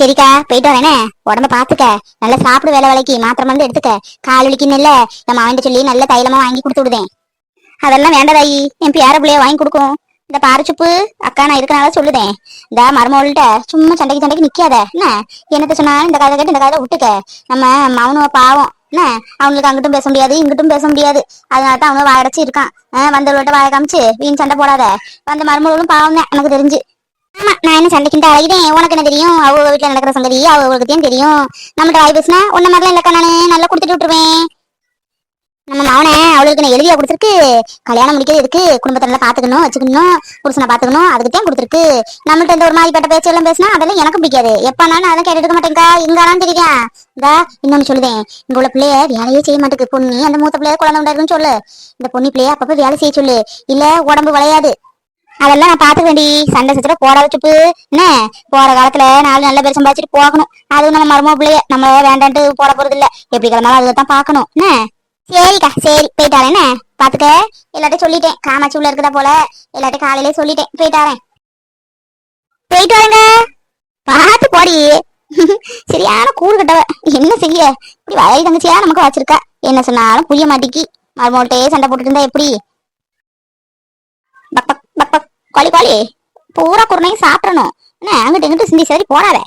சரிக்கா போயிட்டு வரேனே. உடம்ப பாத்துக்க, நல்லா சாப்பிடு, வேலை வேலைக்கு மாத்திரை மருந்து எடுத்துக்க. கால் வலிக்குன்னு இல்ல, நம்ம அவன்கிட்ட சொல்லி நல்ல தைலமா வாங்கி கொடுத்து விடுதேன். அதெல்லாம் வேண்டதாயி, என் பேர பிள்ளைய வாங்கி கொடுக்கும். இந்த பாரிச்சுப்பு அக்கா நான் இருக்கனால சொல்லுதேன். இந்த மருமகள்கிட்ட சும்மா சண்டைக்கு சண்டைக்கு நிக்காத என்ன. என்னத்த சொன்னாலும் இந்த கதை கேட்டு இந்த கதை விட்டுக்க. நம்ம மௌனுவ பாவம் என்ன, அவங்களுக்கு அங்கிட்டும் பேச முடியாது இங்கிட்டும் பேச முடியாது. அதனாலதான் அவங்க வாயடைச்சு இருக்கான். வந்தவள்கிட்ட வாய காமிச்சு வீண் சண்டை போடாத. வந்த மருமகளும் பாவம் தான் எனக்கு தெரிஞ்சு. ஆமா, நான் என்ன சண்டைக்கு அழைக்கிறேன், உனக்கு என்ன தெரியும்? அவங்க வீட்டுல நடக்கிற சங்கதி அவங்களுக்கு தெரியும். நம்மகிட்ட வாய் பேசினா உன்ன மாதிரிலாம் இல்லக்கா, நானு நல்லா கொடுத்துட்டு விட்டுருவேன். நம்ம மவனை அவளுக்கு நான் எழுதியா கொடுத்துருக்கு. கல்யாணம் முடிக்கிறது எதுக்கு? குடும்பத்தை நல்லா பாத்துக்கணும், வச்சுக்கணும், புருஷனை பாத்துக்கணும், அதுக்கு தான் கொடுத்துருக்கு. நம்மள்ட்ட இந்த ஒரு மாதிரி பட்ட பேச்சு எல்லாம் பேசினா அதெல்லாம் எனக்கு பிடிக்காது. எப்பனாலும் அதை கேட்டு இருக்க மாட்டேங்கா. எங்காலும் தெரியுதா? இதா இன்னொன்னு சொல்லுதேன், இங்க உள்ள பிள்ளைய வேலையே செய்ய மாட்டேங்குது. பொண்ணு அந்த மூத்த பிள்ளைய குழந்தை உண்டாருக்குன்னு சொல்லு. இந்த பொண்ணு பிள்ளைய அப்பப்ப வேலை செய்ய சொல்லு, இல்ல உடம்பு விளையாது. அதெல்லாம் நான் பாத்துக்க வேண்டி. சண்டை சச்சர போட வச்சுப்பு என்ன. போற காலத்துல நாலு நல்ல பேர் சம்பாதிச்சுட்டு போகணும். அதுவும் நம்ம மருமக பிள்ளைய நம்ம வேண்டான்ட்டு போட போறது இல்ல. எப்படி கிளம்பாலும் அதுதான் பாக்கணும் என்ன. சரிக்கா சரி, போயிட்டாரேன் என்ன. பாத்துக்க, எல்லாத்தையும் சொல்லிட்டேன். காமாட்சி உள்ள இருக்குதா போல, எல்லாத்தையும் காலையிலே சொல்லிட்டேன். போயிட்டாரேன். போயிட்டு வரேங்க. பார்த்து போடி. சரியான கூறு கட்டவ. என்ன செய்ய, இப்படி வயல் தங்கச்சியா நமக்கு வச்சிருக்கா. என்ன சொன்னாலும் புரிய மாட்டிக்கி. மருமகிட்டே சண்டை போட்டுட்டு இருந்தா எப்படி? Buck buck buck buck. கோழி கோழி பூரா குருணையும் சாப்பிடணும் என்ன. அங்கிட்டு இங்கிட்டு சிந்தி சரி போடாத.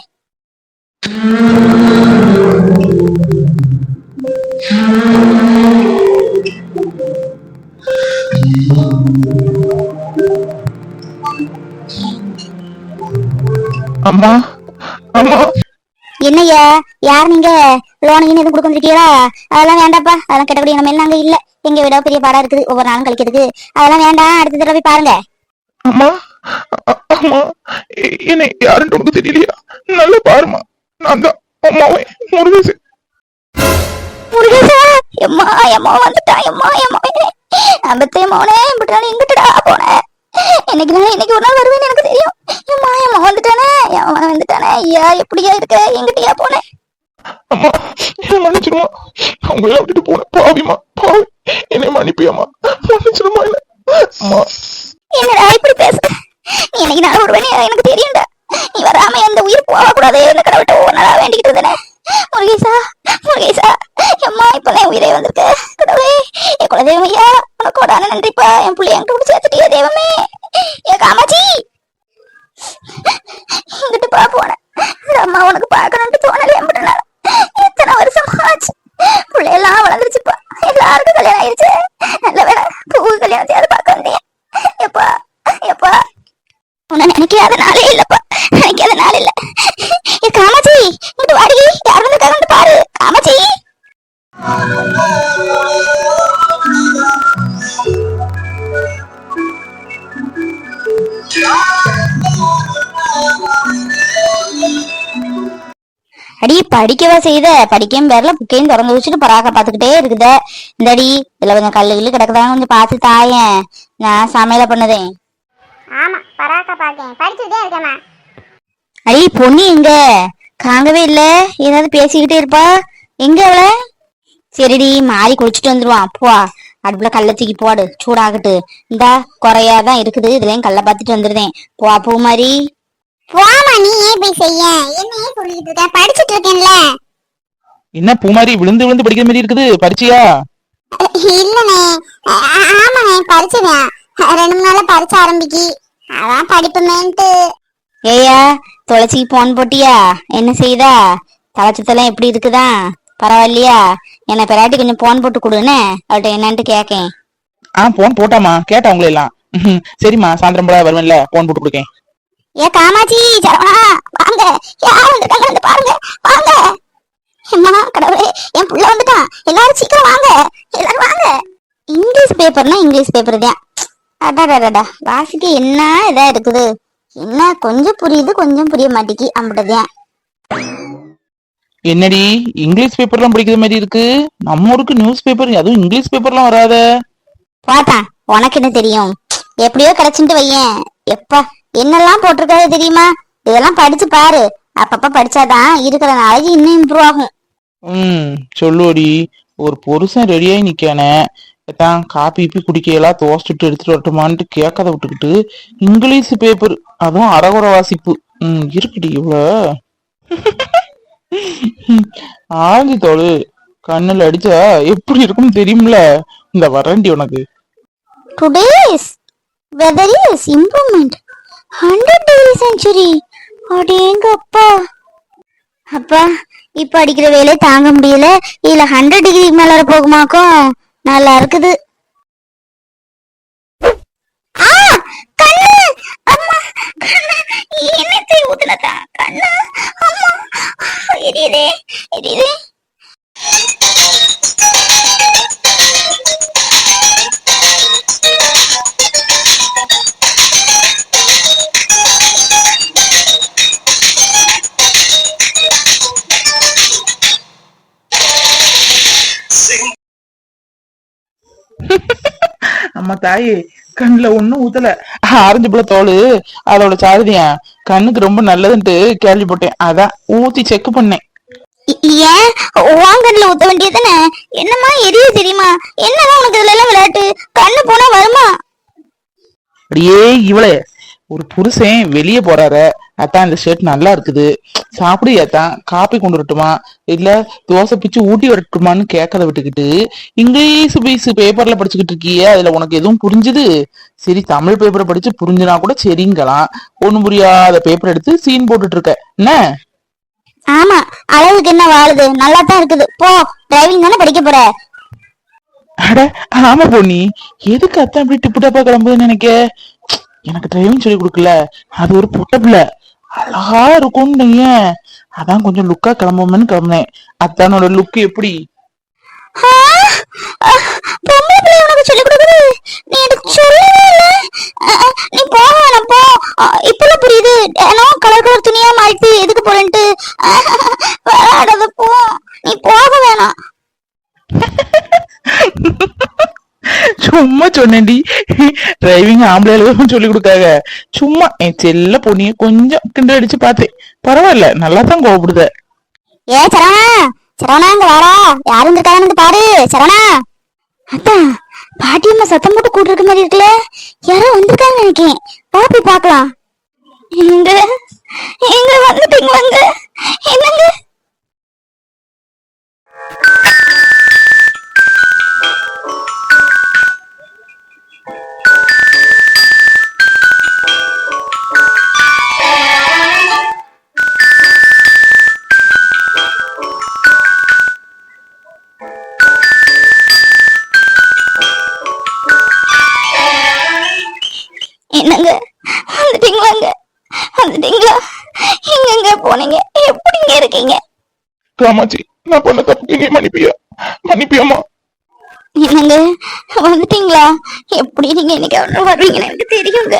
அம்மா அம்மா. என்னய்யா, யார் நீங்க? லோனுக்கு எதுவும் கொடுக்க வந்துருக்கீங்களா? அதெல்லாம் வேண்டாப்பா, அதெல்லாம் கிட்டக்கூடிய நம்ம எல்லாம் அங்க இல்ல. எங்க விட பெரிய பாடா இருக்குது ஒவ்வொரு நாளும் கழிக்கிறதுக்கு. அதெல்லாம் வேண்டாம், அடுத்த தடவை பாருங்க. அம்மா அம்மா, என்னை யாருன்னு உனக்கு தெரியலையா? நல்லா பாருமா, நான் தான் அம்மாவே முருகேசன். முருகேசா, எம்மா எம்மா வந்துட்டா. எம்மா எம்மா அம்பத்தே மோனே, இப்படி எங்கிட்டடா போனேன். இன்னைக்கு ஒரு நாள் வருவேன்னு எனக்கு தெரியும். எம்மா எம்மா வந்துட்டானே, எம்மா வந்துட்டானே. ஐயா எப்படியா இருக்க? எங்கிட்டயா போனேன்? அம்மா என்ன மன்னிச்சிருமா, அவங்கள விட்டுட்டு போனேன். பாவிமா பாவி, என்னை மன்னிப்பியாமா, மன்னிச்சிருமா. இல்ல அம்மா. என்னடா இப்படி பேசுற? நீ இன்னைக்கு நான் வருவேன்னு எனக்கு தெரியும்டா. நீ வராம எந்த உயிர் போகக்கூடாது இந்த கடவுள்கிட்ட ஒவ்வொரு நாளா வேண்டிக்கிட்டு இருந்தேனே. முருகேசா முருகேசா, எம்மா இப்பதான் உயிரே வந்திருக்க. கடவுளே, என் குலதெய்வம் ஐயா, உனக்கு உடான நன்றிப்பா. என் பிள்ளை என்கிட்ட கூட சேர்த்துட்டியா தெய்வமே. என் காமாச்சி இங்கிட்டு பா போனேன். அம்மா உனக்கு பார்க்கணும்னு தோணல. எம்பிட்டுனா எத்தனை வருஷம் ஆச்சு. பிள்ளையெல்லாம் வளர்ந்துருச்சுப்பா. எல்லாருக்கும் கல்யாணம் ஆயிடுச்சு. நல்ல வேலை பூ கல்யாணத்தையாவது பார்க்க வந்தேன். எப்பா எப்பா, உன்னை நினைக்காத நாளே இல்லப்பா, நினைக்காத நாள் இல்ல. காமாச்சி இங்கிட்டு வாடி, யார் வந்திருக்காங்க பாரு. காமாச்சி அடி படிக்கவா செய்த? படிக்கையும் பேர்ல புக்கையும் திறந்து வச்சுட்டு பராக்க பாத்துக்கிட்டே இருக்குத. இந்த அடி இதுல கொஞ்சம் கல்லு கிடக்குதான், கொஞ்சம் பார்த்து தாயேன், நான் சமையல பண்ணுதேன். ஆமா, பராக்கா பாக்கேன், படிச்சுட்டே இருக்கேம்மா. அடி பொண்ணு எங்க காங்கவே இல்ல? ஏதாவது பேசிக்கிட்டே இருப்பா. எங்க அவள? சரிடி, மாறி குளிச்சுட்டு வந்துருவான். போ, அடுப்புல கல்ல தூக்கி போடு, சூடாகட்டு. இந்தா குறையாதான் இருக்குது, இதுலயும் கல்ல பாத்துட்டு வந்துருதேன். போ பூ மாதிரி. போமா, நீ ஏன் போய் செய்ய? என்னையே சொல்லிட்டு இருக்க? படிச்சுட்டு இருக்கேன்ல. என்ன பூ மாதிரி விழுந்து விழுந்து படிக்கிற மாதிரி இருக்குது, பரிச்சியா? இல்லனே, ஆமாண்ணே படிச்சுதான். 2 நாளா படிச்ச ஆரம்பிக்கி, அதான் படிப்புமேன்ட்டு. ஏயா துளசிக்கு போன் போட்டியா? என்ன செய்தா? தலைச்சத்தெல்லாம் எப்படி இருக்குதா? பரவாயில்லையா? என்ன பெராட்டி கொஞ்சம் போன் போட்டு கொடுன்னு அவள்கிட்ட என்னன்ட்டு கேக்கேன். போன் போட்டாமா, கேட்டா உங்களை எல்லாம். சரிம்மா, சாயந்தரம் போல வருவேன்ல, போன் போட்டு கொடுக்கேன். ஏ காமாட்சி, சரவணா வாங்க, யார் வந்திருக்காங்க வந்து பாருங்க, வாங்க. அம்மா கடவுளே, என் புள்ள வந்துட்டான். எல்லாரும் சீக்கிரம் வாங்க, எல்லாரும் வாங்க. இங்கிலீஷ் பேப்பர்னா இங்கிலீஷ் பேப்பர் தான். அடாடாடா, வாசிக்க என்ன இதா இருக்குது. என்ன கொஞ்சம் புரியுது, கொஞ்சம் புரிய மாட்டேங்கி. அம்பிட்டதான். என்னடி இங்கிலீஷ் பேப்பர்லாம் படிக்கிற மாதிரி இருக்கு? நம்ம ஊருக்கு நியூஸ் பேப்பர், அதுவும் இங்கிலீஷ் பேப்பர்லாம் வராத. பாத்தா, உனக்கு என்ன தெரியும்? எப்படியோ கிடைச்சுட்டு வையேன். எப்பா என்னெல்லாம் போட்டிருக்காது தெரியுமா? இதெல்லாம் படிச்சு பாரு. அப்பப்ப படிச்சாதான் இருக்கிற நாளைக்கு இன்னும் இம்ப்ரூவ் ஆகும். சொல்லுடி, ஒரு புருஷன் ரெடியாகி நிக்கானே, தான் காப்பி இப்பி குடிக்கலாம் தோசிட்டு எடுத்துட்டு வரட்டுமான்ட்டு கேட்கத விட்டுக்கிட்டு இங்கிலீஷ் பேப்பர், அதுவும் அறகுற வாசிப்பு. இருக்குடி இவ்வளோ. ஆஞ்சி தோடு கண்ணுல அடிச்சா எப்படி இருக்கும்னு தெரியும்ல. இந்த வரண்டி உனக்கு. Today's weather is improvement 100 degree century. அடேங்க அப்பா. அப்பா இப்ப அடிக்கிற வெயிலே தாங்க முடியல. இதுல 100 டிகிரி மேல வர போகுமாக்கும். நல்லா இருக்குது. ஆ, கண்ணு, அம்மா, கண்ணு, என்னத்தை ஊத்துனதா? கண்ணு, அம்மா, எரியுதே, எரியுதே. அம்மா தாயே, கண்ணுல ஒண்ணும் ஊத்தல. ஆரஞ்சு பழ தோல் அதோட சாரதியா கண்ணுக்கு ரொம்ப நல்லதுன்ட்டு கேள்விப்பட்டேன். அதான் ஊத்தி செக் பண்ணேன். ஏன் வாங்கன்ல ஊத்த வேண்டியதுதானே? என்னம்மா எரியுது தெரியுமா? என்னதான் உனக்கு இதுல எல்லாம் விளையாட்டு? கண்ணு போனா வருமா? அப்படியே இவளே, ஒரு புருஷன் வெளியே போறாரு, அத்தான் இந்த ஷர்ட் நல்லா இருக்குது, சாப்பிடு ஏத்தான், காப்பி கொண்டு வரட்டுமா இல்ல தோசை பிச்சு ஊட்டி வரட்டுமான்னு கேட்கறத விட்டுக்கிட்டு இங்கிலீஷ் பீஸ் பேப்பர்ல படிச்சுக்கிட்டு இருக்கியே, அதுல உனக்கு எதுவும் புரிஞ்சுது? சரி, தமிழ் பேப்பரை படிச்சு புரிஞ்சுனா கூட சரிங்களாம். ஒண்ணும் புரியாத பேப்பர் எடுத்து சீன் போட்டுட்டு இருக்க என்ன? ஆமா, அளவுக்கு என்ன வாழுது? நல்லா தான் இருக்குது. போ, டிரைவிங் தானே படிக்க போற. அட ஆமா பொண்ணி, எதுக்கு அத்தான் அப்படி டிப்பு டப்பா கிளம்புதுன்னு நினைக்க? எனக்கு டிரைவிங் சொல்லி கொடுக்கல, அது ஒரு பொட்ட பிள்ளை, அழகா இருக்கும்னு ஏன் அதான் கொஞ்சம் லுக்கா கிளம்புமேன்னு கிளம்புனேன். அத்தானோட லுக் எப்படி? ஆ, பொம்பளை பிள்ளை உனக்கு சொல்லி கொடுக்குது? நீ எனக்கு சொல்லவே இல்ல. நீ போக வேணாம் போ. இப்பெல்லாம் புரியுது. ஏன்னா கலர் கலர் துணியா மாறிட்டு எதுக்கு போறேன்ட்டு. விளையாடாத போ. நீ போக வேணாம். சும்மா சொன்னேன்டி, டிரைவிங் ஆம்பளைகளுக்கும் சொல்லி கொடுக்காங்க. சும்மா என் செல்ல பொண்ணிய கொஞ்சம் கிண்டல் அடிச்சு பார்த்தேன். பரவாயில்ல, நல்லா தான் கோவப்படுத. ஏ சரவணா, சரவணா இங்க வாடா. யாரும் இருக்காங்கன்னு பாரு. சரவணா. அத்தான், பாட்டியம்மா சத்தம் போட்டு கூட்டு இருக்க மாதிரி இருக்குல்ல. யாரோ வந்திருக்காங்கன்னு நினைக்கிறேன். வா போய் பார்க்கலாம். எங்க எங்க வந்துட்டீங்களாங்க? என்னங்க? என்னங்க வந்துட்டீங்களாங்க? வந்துட்டீங்களா? எங்கெங்க போனீங்க? எப்படிங்க இருக்கீங்க? காமாச்சி, நான் பண்ண தப்புக்கு நீ மன்னிப்பியா? மன்னிப்பியாமா? என்னங்க வந்துட்டீங்களா? எப்படி நீங்க இன்னைக்கு அவ்வளவு வருவீங்கன்னு எனக்கு தெரியுங்க.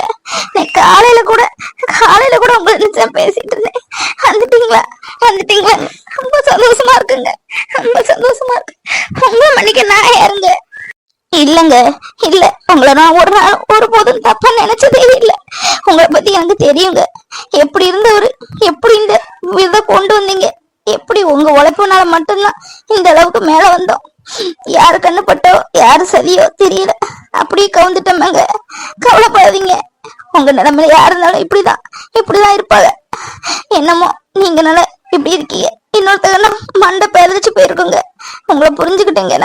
நான் காலையில கூட உங்களை நினைச்சா பேசிட்டு இருந்தேன். வந்துட்டீங்களா? வந்துட்டீங்களா? ரொம்ப சந்தோஷமா இருக்குங்க. ரொம்ப சந்தோஷமா இருக்கு. உங்களை மன்னிக்க நான் யாருங்க? இல்லங்க, இல்ல, உங்களை நான் ஒரு நாள் ஒருபோதும் தப்பா நினைச்சதே இல்ல. உங்களை பத்தி எனக்கு தெரியுங்க. எப்படி இருந்தவரு, எப்படி இந்த இதை கொண்டு வந்தீங்க, எப்படி உங்க உழைப்புனால மட்டும்தான் இந்த அளவுக்கு மேல வந்தோம். யாரு கண்ணுப்பட்டோ யாரு சதியோ தெரியல, அப்படியே கவுந்துட்டோம்ங்க. கவலைப்படாதீங்க. உங்க நிலைமையில யாரு இருந்தாலும் இப்படிதான் இருப்பாங்க. என்னமோ நீங்க நல்லா இப்படி இருக்கீங்க, இன்னொருத்தவங்க மண்டை பெயர்ந்துச்சு போயிருக்குங்க. உங்களை புரிஞ்சுக்கிட்டேங்க.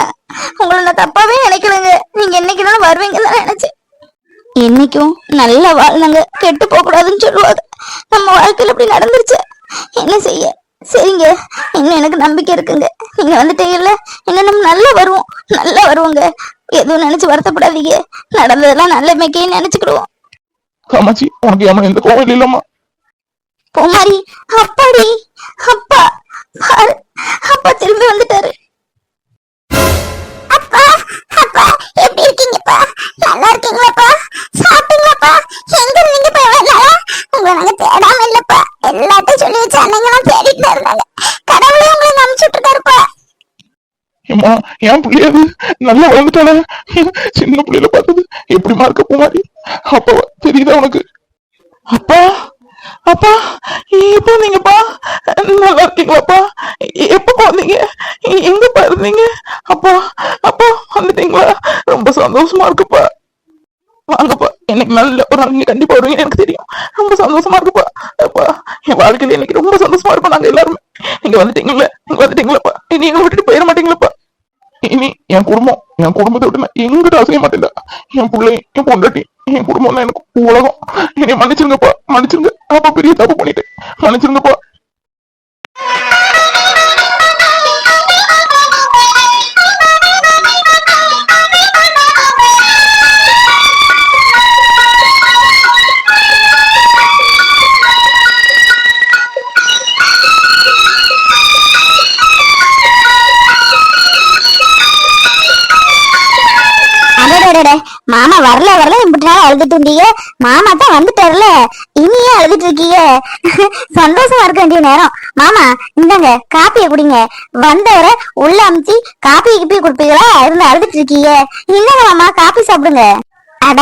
உங்களை நான் தப்பாவே நினைக்கலங்க. நீங்க என்னைக்குனாலும் வருவீங்கன்னு தான் நினைச்சேன். என்னைக்கும் நல்லா வாழ்ந்தாங்க, கெட்டு போக கூடாதுன்னு சொல்லுவாங்க. நம்ம வாழ்க்கையில இப்படி நடந்துருச்சு, என்ன செய்ய? சரிங்க, இன்னும் எனக்கு நம்பிக்கை இருக்குங்க. நீங்க வந்துட்டீங்கல்ல, இன்னும் நம்ம நல்லா வருவோங்க. எதுவும் நினைச்சு வருத்தப்படாதீங்க. நடந்ததெல்லாம் நல்லமைக்கே நினைச்சுக்கிடுவோம். காமாச்சி, உனக்கு ஏமா எந்த கோவில் இல்லம்மா? பூமாரி, அப்பாடி, அப்பா பாரு, அப்பா திரும்பி வந்துட்டாரு. அப்பா, அப்பா, எப்படி இருக்கீங்கப்பா? நல்லா இருக்கீங்களாப்பா? சாப்பிட்டீங்களாப்பா? எங்க இருந்தீங்கப்பா இவ்வளவு நாளா? உங்களை நாங்க தேடாம இல்லப்பா. எல்லாத்தையும் சொல்லி வச்சு அன்னைங்கெல்லாம் தேடிட்டு தான் இருந்தாங்க. கடவுளே உங்களை அனுப்பிச்சுட்டு இருக்காருப்பா. ஏமா, என் பிள்ளையாது நல்லா வளர்ந்துட்டானே. சின்ன பிள்ளையில பார்த்தது எப்படிமா இருக்க பூமாரி? அப்பா தெரியுதா உனக்கு? அப்பா, அப்பா, எப்ப வந்தீங்கப்பா? நல்லா இருக்கீங்களாப்பா? எப்ப வந்தீங்க? எங்கப்பா இருந்தீங்க? அப்பா, அப்பா வந்துட்டீங்களா? ரொம்ப சந்தோஷமா இருக்குப்பா. வாங்கப்பா, இன்னைக்கு நல்ல ஒரு நாள் நீங்க கண்டிப்பா வருவீங்க எனக்கு தெரியும். ரொம்ப சந்தோஷமா இருக்குப்பா. அப்பா, என் வாழ்க்கையில இன்னைக்கு ரொம்ப சந்தோஷமா இருப்போம் நாங்க எல்லாருமே. நீங்க வந்துட்டீங்களே, நீங்க வந்துட்டீங்களப்பா. இனி எங்க விட்டுட்டு போயிட மாட்டீங்களப்பா. இனி என் குடும்பத்தை விட்டு நான் எங்கிட்ட அசைய மாட்டேன்டா. என் பிள்ளை, என் பொண்டாட்டி, என் குடும்பம் தான் எனக்கு உலகம். என்னை மன்னிச்சிருங்கப்பா, மன்னிச்சிருங்க. அப்பா பெரிய தப்பு பண்ணிட்டேன், மன்னிச்சிருங்கப்பா. மாமா வரல வரல இப்படி நாள் அழுதுட்டு இருந்தீங்க, மாமா தான் வந்துட்டாருல, இனியே அழுதுட்டு இருக்கீங்க. சந்தோஷமா இருக்க வேண்டிய நேரம். மாமா இந்தாங்க காப்பியை குடிங்க. வந்தவரை உள்ள அமுத்தி காப்பி கிப்பி குடுப்பீங்களா, இருந்து அழுதுட்டு இருக்கீங்க. இந்தாங்க மாமா காப்பி சாப்பிடுங்க. அட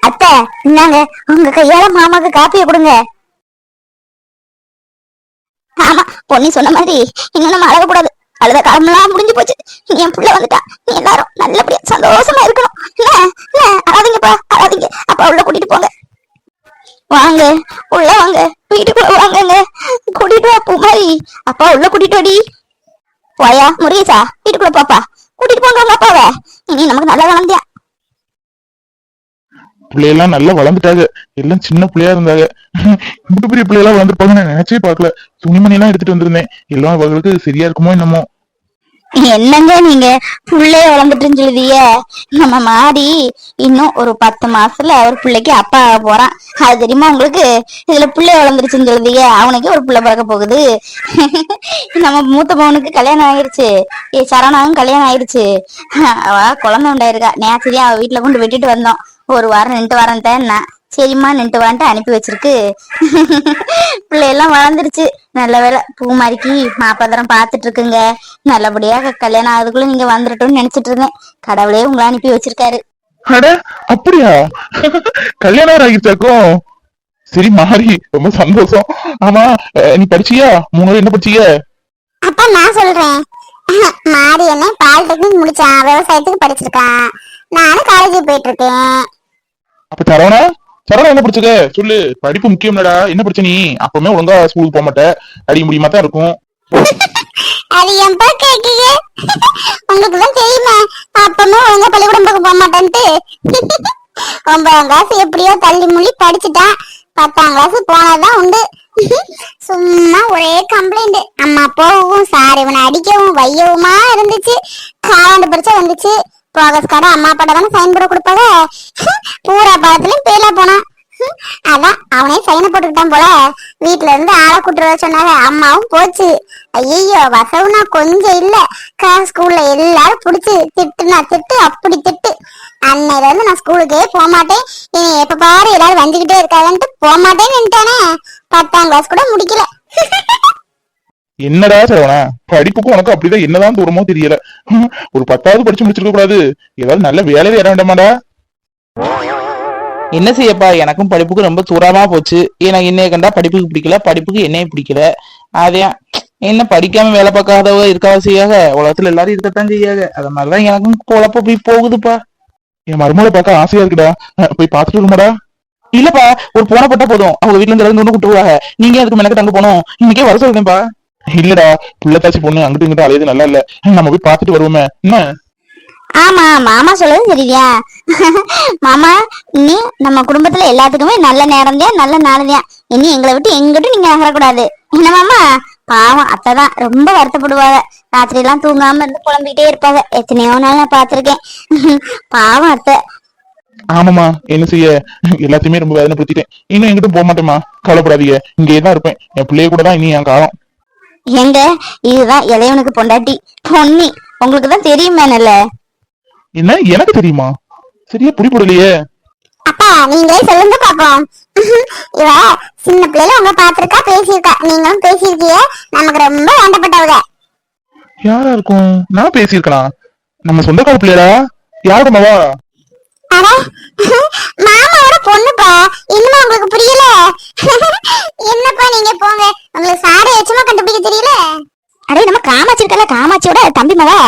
அத்தை, இந்தாங்க உங்க கையால மாமாக்கு காப்பியை கொடுங்க. ஆமா, பொண்ணு சொன்ன மாதிரி இன்னும் நம்ம அழகக்கூடாது. அழுத காலமெல்லாம் முடிஞ்சு போச்சு. என் புள்ள வந்துட்டா, நீ எல்லாரும் நல்லபடியா சந்தோஷமா இருக்கணும். அழாதீங்கப்பா, அழாதீங்க. அப்பா உள்ள கூட்டிட்டு போங்க. வாங்க உள்ள வாங்க, வீட்டுக்குள்ள வாங்கங்க. கூட்டிட்டு வா பூமாரி, அப்பா உள்ள கூட்டிட்டு வாடி. வாயா முருகேசா, வீட்டுக்குள்ள பாப்பா கூட்டிட்டு போங்க உங்க அப்பாவை. இனி நமக்கு நல்லா வளர்ந்தியா. பிள்ளையெல்லாம் நல்லா வளர்ந்துட்டாங்க. எல்லாம் சின்ன பிள்ளையா இருந்தாங்க. இந்த பெரிய பிள்ளையெல்லாம் வளர்ந்துருப்பாங்க நான் நினைச்சே பாக்கல. துணிமணி எல்லாம் எடுத்துட்டு வந்திருந்தேன். எல்லாம் அவங்களுக்கு சரியா இருக்குமோ என்னமோ. என்னங்க நீங்க புள்ளைய வளர்ந்துட்டுன்னு சொல்லுதீங்க. நம்ம மாடி இன்னும் ஒரு 10 மாசத்துல ஒரு பிள்ளைக்கு அப்பா ஆக போறான். அது தெரியுமா உங்களுக்கு? இதுல பிள்ளைய வளர்ந்துருச்சுன்னு சொல்லுதீங்க. அவனுக்கே ஒரு பிள்ளை பிறக்க போகுது. நம்ம மூத்த பவனுக்கு கல்யாணம் ஆயிடுச்சு. சரணாவும் கல்யாணம் ஆயிடுச்சு. அவ குழந்தை உண்டாயிருக்கா. நேரத்திலேயே அவ வீட்டுல கொண்டு விட்டுட்டு வந்தோம். ஒரு வாரம் நின்று வரேன்ட்டேன்னா சரிம்மா நின்று வான்ட்டு அனுப்பி வச்சிருக்கு. பிள்ளையெல்லாம் வளர்ந்துருச்சு. நல்ல வேலை பூமாரிக்கு மாப்பதரம் பாத்துட்டு இருக்குங்க. நல்லபடியா கல்யாணம் ஆகுதுக்குள்ள நீங்க வந்துடட்டும்னு நினைச்சிட்டு இருந்தேன். கடவுளே உங்களை அனுப்பி வச்சிருக்காரு. அட அப்படியா, கல்யாணம் ஆகிடுச்சாக்கும். சரி மாறி, ரொம்ப சந்தோஷம். ஆமா, நீ படிச்சியா? 3 என்ன படிச்சீங்க? அப்பா நான் சொல்றேன். மாறி என்ன பாலிடெக்னிக் முடிச்சான், விவசாயத்துக்கு படிச்சிருக்கான். நானும் காலேஜ் போயிட்டு இருக்கேன். அப்ப சரவணா, சரவணா என்ன படிச்சுக்க சொல்லு. படிப்பு முக்கியம்லடா. என்ன படிச்ச நீ? அப்பவுமே ஒழுங்கா ஸ்கூலுக்கு போக மாட்டேன், அடிக்க முடியுமா தான் இருக்கும். அது என்பா கேக்கீங்க, உங்களுக்கு தான் தெரியுமா அப்பவுமே ஒழுங்கா பள்ளிக்கூடம் போக மாட்டேன்ட்டு. 9ஆம் கிளாஸ் எப்படியோ தள்ளி முள்ளி படிச்சுட்டான். 10ஆம் கிளாஸ் போனதான் உண்டு. சும்மா ஒரே கம்ப்ளைண்ட். அம்மா போகவும் சார் இவனை அடிக்கவும் வையவுமா இருந்துச்சு. காலாண்டு பரிச்சை வந்துச்சு. ப்ரோக்ரஸ் கார்டு அம்மா அப்பாட்ட தானே சைன் போட கொடுப்பாங்க. பூரா பாடத்துலயும் ஃபெயிலா போனான். அதான் அவனே சைனை போட்டுக்கிட்டான் போல. வீட்டுல இருந்து ஆளை கூட்டு வர சொன்னாங்க. அம்மாவும் போச்சு. ஐயோ வசவுனா கொஞ்சம் இல்ல. ஸ்கூல்ல எல்லாரும் புடிச்சு திட்டுனா திட்டு, அப்படி திட்டு. அன்னையில இருந்து நான் ஸ்கூலுக்கே போக மாட்டேன். இனி எப்ப பாரு எல்லாரும் வந்துகிட்டே இருக்காங்கன்ட்டு போக மாட்டேன்னு நின்ட்டானே. 10ஆம் கிளாஸ் கூட முடிக்கல. என்னடா சரவணா, படிப்புக்கும் உனக்கு அப்படிதான் என்னதான் தூரமோ தெரியல. ஒரு 10வது படிச்சு முடிச்சிருக்க கூடாது? ஏதாவது நல்ல வேலையில ஏற வேண்டாமாடா? என்ன செய்யப்பா, எனக்கும் படிப்புக்கு ரொம்ப தூரமா போச்சு. எனக்கு என்னைய கண்டா படிப்புக்கு பிடிக்கல, படிப்புக்கு என்னைய பிடிக்கல. அதே என்ன படிக்காம வேலை பார்க்காதவ இருக்காவ செய்யாத, உலகத்துல எல்லாரும் இருக்கத்தான் செய்யாத. அது மாதிரிதான் எனக்கும் குழப்ப போய் போகுதுப்பா. என் மருமகளை பார்க்க ஆசையா இருக்குடா, போய் பாத்துட்டு வருமாடா? இல்லப்பா, ஒரு போன போட்டா போதும், அவங்க வீட்டுல இருந்து ஒண்ணு கூட்டுருவாங்க. நீங்க அதுக்கு மெனக்கு தங்க போனோம். இன்னைக்கே வர சொல்றேன்ப்பா. இல்லடா, புள்ளத்தாச்சி பொண்ணு அங்கிட்டு இங்கிட்ட அலையது நல்லா இல்ல. நம்ம போய் பாத்துட்டு வருவோமே என்ன? ஆமா மாமா சொல்றது சரியா. மாமா இனி நம்ம குடும்பத்துல எல்லாத்துக்குமே நல்ல நேரம் தான், நல்ல நாள் தான். இனி எங்களை விட்டு எங்கிட்டும் நீங்க நகரக்கூடாது. என்ன மாமா? பாவம் அத்தைதான் ரொம்ப வருத்தப்படுவாங்க. ராத்திரி எல்லாம் தூங்காம இருந்து புலம்பிக்கிட்டே இருப்பாங்க. எத்தனையோ நாள் நான் பாத்திருக்கேன். பாவம் அத்தை. ஆமாமா, என்ன செய்ய, எல்லாத்தையுமே ரொம்ப வேதனைப்படுத்திட்டேன். இன்னும் எங்கிட்டும் போக மாட்டேமா, கவலைப்படாதீங்க. இங்கேதான் இருப்பேன். என் பிள்ளைய கூட தான் இனி என் காலம். எங்க இதுதான் இளையவனுக்கு பொண்டாட்டி பொன்னி. உங்களுக்கு தான் தெரியுமே. நல்ல என்ன எனக்கு தெரியுமா? சரியா புரிப்படலையே. அப்பா நீங்களே சொல்லுங்க பாப்போம். இவ சின்ன பிள்ளைல உங்க பாத்திருக்கா, பேசியிருக்கா. நீங்களும் பேசியிருக்கீங்க. நமக்கு ரொம்ப வேண்டப்பட்டவங்க. யாரா இருக்கும்? நான் பேசியிருக்கலாம். நம்ம சொந்தக்கார பிள்ளையடா. யாருமாவா? அட மாமாவோட பொண்ணுப்பா. இன்னும் உங்களுக்கு புரியல? என்னப்பா நீங்க போங்க, உங்களுக்கு சாரி எச்சமா கண்டுபிடிக்க தெரியல. அடே நம்ம காமாட்சி இருக்கல, காமாட்சியோட தம்பி மகா.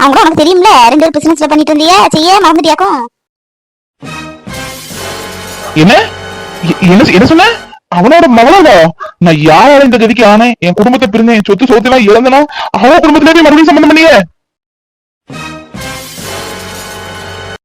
அவங்க உனக்கு தெரியும்ல, 2 பிசினஸ்ல பண்ணிட்டு இருந்தீங்க, செய்ய மறந்துட்டியாக்கும். என்ன என்ன என்ன சொன்ன? அவனோட மகளா? நான் யாரால இந்த கதிக்கு ஆனேன்? என் குடும்பத்தை பிரிஞ்ச என் சொத்து சோத்து எல்லாம் இழந்தனா அவன் குடும்பத்திலே போய் மறுபடியும் சம்பந்தம்